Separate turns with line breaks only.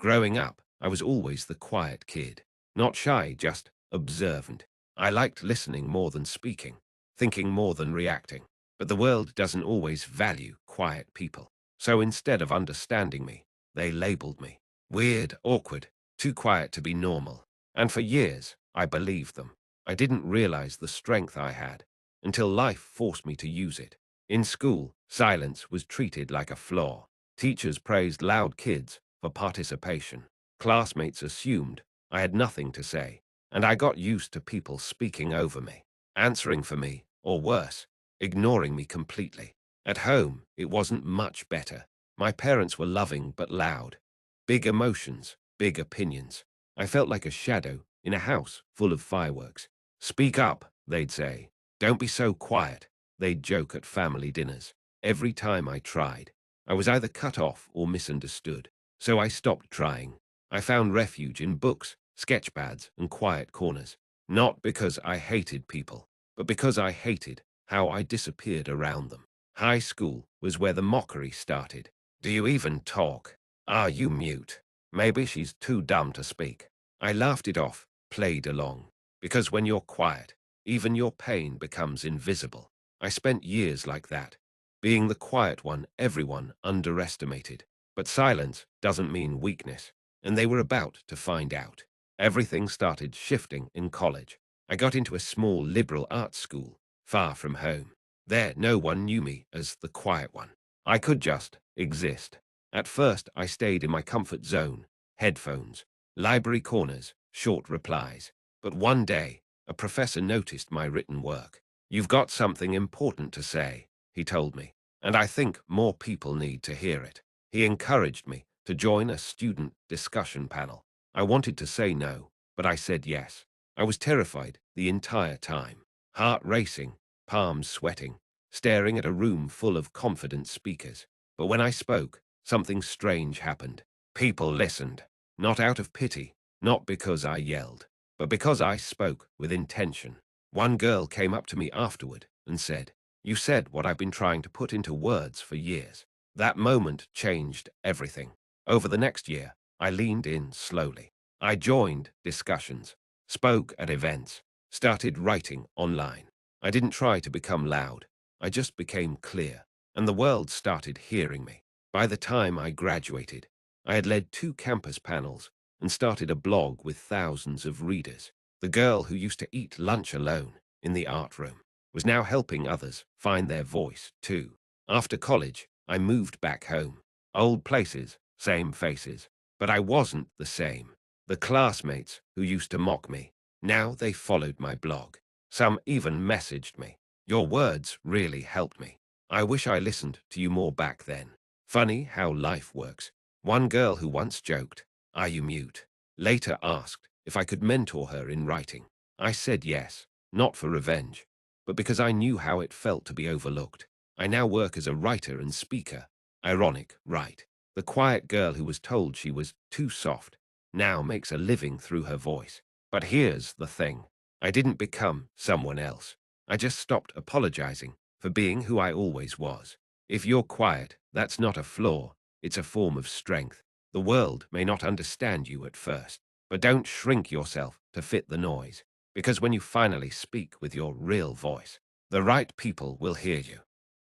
Growing up, I was always the quiet kid. Not shy, just observant. I liked listening more than speaking, thinking more than reacting. But the world doesn't always value quiet people. So instead of understanding me, they labeled me. Weird, awkward, too quiet to be normal. And for years, I believed them. I didn't realize the strength I had until life forced me to use it. In school, silence was treated like a flaw. Teachers praised loud kids for participation. Classmates assumed I had nothing to say, and I got used to people speaking over me, answering for me, or worse, ignoring me completely. At home, it wasn't much better. My parents were loving but loud. Big emotions, big opinions. I felt like a shadow in a house full of fireworks. Speak up, they'd say. Don't be so quiet, they'd joke at family dinners. Every time I tried, I was either cut off or misunderstood. So I stopped trying. I found refuge in books, sketchpads, and quiet corners. Not because I hated people, but because I hated how I disappeared around them. High school was where the mockery started. Do you even talk? Are you mute? Maybe she's too dumb to speak. I laughed it off, played along. Because when you're quiet, even your pain becomes invisible. I spent years like that, being the quiet one everyone underestimated. But silence doesn't mean weakness, and they were about to find out. Everything started shifting in college. I got into a small liberal arts school, far from home. There, no one knew me as the quiet one. I could just exist. At first, I stayed in my comfort zone, headphones, library corners, short replies. But one day, a professor noticed my written work. You've got something important to say, he told me, and I think more people need to hear it. He encouraged me to join a student discussion panel. I wanted to say no, but I said yes. I was terrified the entire time, heart racing, palms sweating, staring at a room full of confident speakers. But when I spoke, something strange happened. People listened, not out of pity, not because I yelled, but because I spoke with intention. One girl came up to me afterward and said, "You said what I've been trying to put into words for years." That moment changed everything. Over the next year, I leaned in slowly. I joined discussions, spoke at events, started writing online. I didn't try to become loud. I just became clear, and the world started hearing me. By the time I graduated, I had led 2 campus panels and started a blog with thousands of readers. The girl who used to eat lunch alone in the art room was now helping others find their voice, too. After college, I moved back home. Old places, same faces. But I wasn't the same. The classmates who used to mock me, now they followed my blog. Some even messaged me. Your words really helped me. I wish I listened to you more back then. Funny how life works. One girl who once joked, "Are you mute?" later asked if I could mentor her in writing. I said yes, not for revenge, but because I knew how it felt to be overlooked. I now work as a writer and speaker. Ironic, right? The quiet girl who was told she was too soft now makes a living through her voice. But here's the thing. I didn't become someone else. I just stopped apologizing for being who I always was. If you're quiet, that's not a flaw. It's a form of strength. The world may not understand you at first, but don't shrink yourself to fit the noise. Because when you finally speak with your real voice, the right people will hear you.